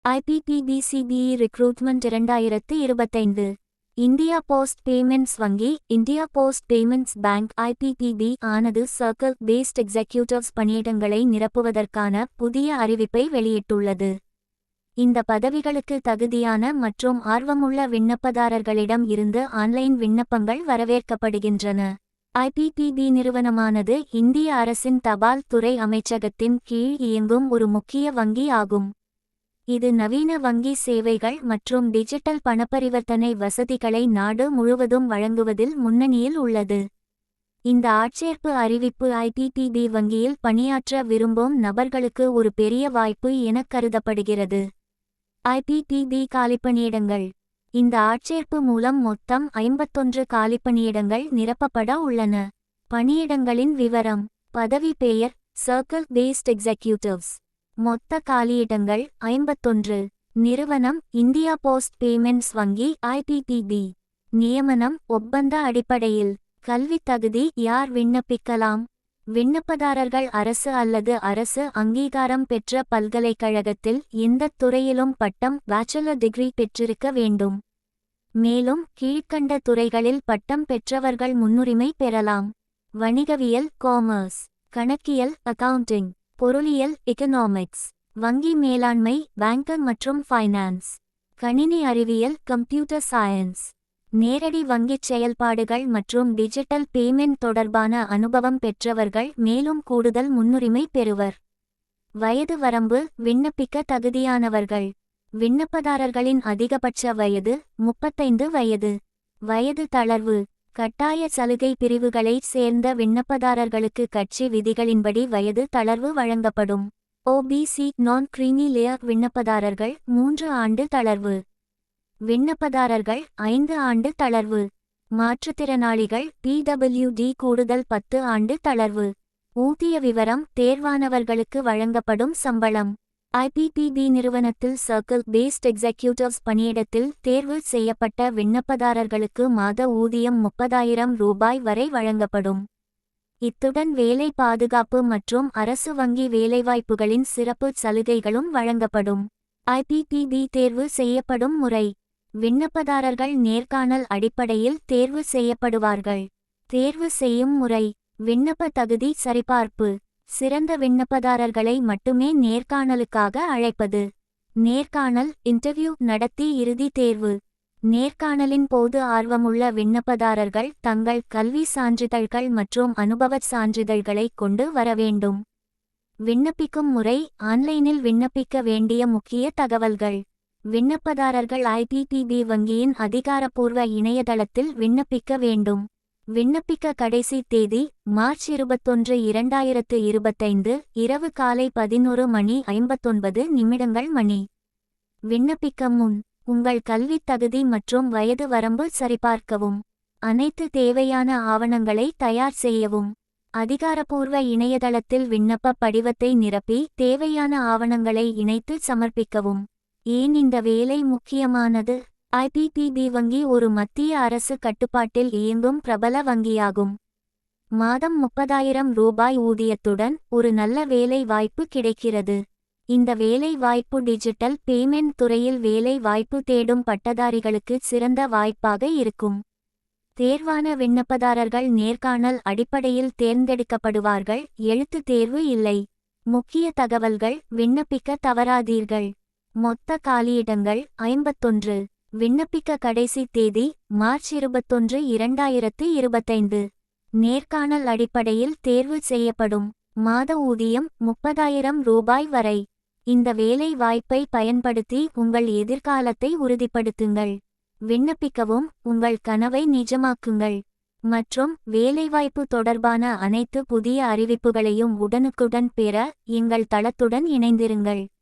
IPPB-CBE recruitment 2025. India post payments வங்கி India post payments bank IPPB ஆனது circle based executives பணியிடங்களை நிரப்புவதற்கான புதிய அறிவிப்பை வெளியிட்டுள்ளது. இந்த பதவிகளுக்கு தகுதியான மற்றும் ஆர்வமுள்ள விண்ணப்பதாரர்களிடம் இருந்து ஆன்லைன் விண்ணப்பங்கள் வரவேற்கப்படுகின்றன. IPPB நிறுவனமானது இந்திய அரசின் தபால் துறை அமைச்சகத்தின் கீழ் இயங்கும் ஒரு முக்கிய வங்கி ஆகும். இது நவீன வங்கி சேவைகள் மற்றும் டிஜிட்டல் பணப்பரிவர்த்தனை வசதிகளை நாடு முழுவதும் வழங்குவதில் முன்னணியில் உள்ளது. இந்த ஆட்சேர்ப்பு அறிவிப்பு IPPB வங்கியில் பணியாற்ற விரும்பும் நபர்களுக்கு ஒரு பெரிய வாய்ப்பு என கருதப்படுகிறது. IPPB காலிப்பணியிடங்கள். இந்த ஆட்சேர்ப்பு மூலம் மொத்தம் 51 காலிப்பணியிடங்கள் நிரப்பப்பட உள்ளன. பணியிடங்களின் விவரம். பதவி பெயர் சர்க்கிள் பேஸ்ட் எக்ஸிக்யூட்டிவ்ஸ். மொத்த காலியிடங்கள் 51. நிறுவனம் இந்தியா போஸ்ட் பேமெண்ட்ஸ் வங்கி IPPB. நியமனம் ஒப்பந்த அடிப்படையில். கல்வித் தகுதி யார் விண்ணப்பிக்கலாம்? விண்ணப்பதாரர்கள் அரசு அல்லது அரசு அங்கீகாரம் பெற்ற பல்கலைக்கழகத்தில் எந்தத் துறையிலும் பட்டம் பேச்சுலர் டிகிரி பெற்றிருக்க வேண்டும். மேலும் கீழ்க்கண்ட துறைகளில் பட்டம் பெற்றவர்கள் முன்னுரிமை பெறலாம். வணிகவியல் காமர்ஸ், கணக்கியல் அக்கவுண்டிங், பொருளியல் எகனாமிக்ஸ், வங்கி மேலாண்மை பேங்கிங் மற்றும் ஃபைனான்ஸ், கணினி அறிவியல் கம்ப்யூட்டர் சயின்ஸ், நேரடி வங்கிச் செயல்பாடுகள் மற்றும் டிஜிட்டல் பேமெண்ட் தொடர்பான அனுபவம் பெற்றவர்கள் மேலும் கூடுதல் முன்னுரிமை பெறுவர். வயது வரம்பு. விண்ணப்பிக்க தகுதியானவர்கள். விண்ணப்பதாரர்களின் அதிகபட்ச வயது 35 வயது. வயது தளர்வு. கட்டாய சலுகை பிரிவுகளைச் சேர்ந்த விண்ணப்பதாரர்களுக்கு கட்சி விதிகளின்படி வயது தளர்வு வழங்கப்படும். OBC நான் கிரீமி லேயர் விண்ணப்பதாரர்கள் 3 ஆண்டு தளர்வு. விண்ணப்பதாரர்கள் 5 ஆண்டு தளர்வு. மாற்றுத்திறனாளிகள் PWD கூடுதல் 10 ஆண்டு தளர்வு. ஊதிய விவரம். தேர்வானவர்களுக்கு வழங்கப்படும் சம்பளம். IPPB நிறுவனத்தில் சர்க்கிள் பேஸ்ட் எக்ஸிக்யூட்டிவ்ஸ் பணியிடத்தில் தேர்வு செய்யப்பட்ட விண்ணப்பதாரர்களுக்கு மாத ஊதியம் 30,000 ரூபாய் வரை வழங்கப்படும். இத்துடன் வேலை பாதுகாப்பு மற்றும் அரசு வங்கி வேலைவாய்ப்புகளின் சிறப்பு சலுகைகளும் வழங்கப்படும். IPPB தேர்வு செய்யப்படும் முறை. விண்ணப்பதாரர்கள் நேர்காணல் அடிப்படையில் தேர்வு செய்யப்படுவார்கள். தேர்வு செய்யும் முறை. விண்ணப்ப தகுதி சரிபார்ப்பு. சிறந்த விண்ணப்பதாரர்களை மட்டுமே நேர்காணலுக்காக அழைப்பது. நேர்காணல் இன்டர்வியூ நடத்தி இறுதி தேர்வு. நேர்காணலின் போது ஆர்வமுள்ள விண்ணப்பதாரர்கள் தங்கள் கல்வி சான்றிதழ்கள் மற்றும் அனுபவச் சான்றிதழ்களை கொண்டு வர வேண்டும். விண்ணப்பிக்கும் முறை. ஆன்லைனில் விண்ணப்பிக்க வேண்டிய முக்கிய தகவல்கள். விண்ணப்பதாரர்கள் IPPB வங்கியின் அதிகாரப்பூர்வ இணையதளத்தில் விண்ணப்பிக்க வேண்டும். விண்ணப்பிக்க கடைசி தேதி மார்ச் 21, 2025 இரவு காலை 11:59 மணி. விண்ணப்பிக்க முன் உங்கள் கல்வித் தகுதி மற்றும் வயது வரம்பு சரிபார்க்கவும். அனைத்து தேவையான ஆவணங்களை தயார் செய்யவும். அதிகாரப்பூர்வ இணையதளத்தில் விண்ணப்ப படிவத்தை நிரப்பி தேவையான ஆவணங்களை இணைத்து சமர்ப்பிக்கவும். ஏன் இந்த வேலை முக்கியமானது? IPPB வங்கி ஒரு மத்திய அரசு கட்டுப்பாட்டில் இயங்கும் பிரபல வங்கியாகும். மாதம் 30,000 ரூபாய் ஊதியத்துடன் ஒரு நல்ல வேலை வாய்ப்பு கிடைக்கிறது. இந்த வேலை வாய்ப்பு டிஜிட்டல் பேமெண்ட் துறையில் வேலை வாய்ப்பு தேடும் பட்டதாரிகளுக்கு சிறந்த வாய்ப்பாக இருக்கும். தேர்வான விண்ணப்பதாரர்கள் நேர்காணல் அடிப்படையில் தேர்ந்தெடுக்கப்படுவார்கள். எழுத்து தேர்வு இல்லை. முக்கிய தகவல்கள். விண்ணப்பிக்க தவறாதீர்கள். மொத்த காலியிடங்கள் 51. விண்ணப்பிக்க கடைசி தேதி மார்ச் 21, 2025. நேர்காணல் அடிப்படையில் தேர்வு செய்யப்படும். மாத ஊதியம் 30,000 ரூபாய் வரை. இந்த வேலை வாய்ப்பை பயன்படுத்தி உங்கள் எதிர்காலத்தை உறுதிப்படுத்துங்கள். விண்ணப்பிக்கவும். உங்கள் கனவை நிஜமாக்குங்கள். மற்றும் வேலைவாய்ப்பு தொடர்பான அனைத்து புதிய அறிவிப்புகளையும் உடனுக்குடன் பெற எங்கள் தளத்துடன் இணைந்திருங்கள்.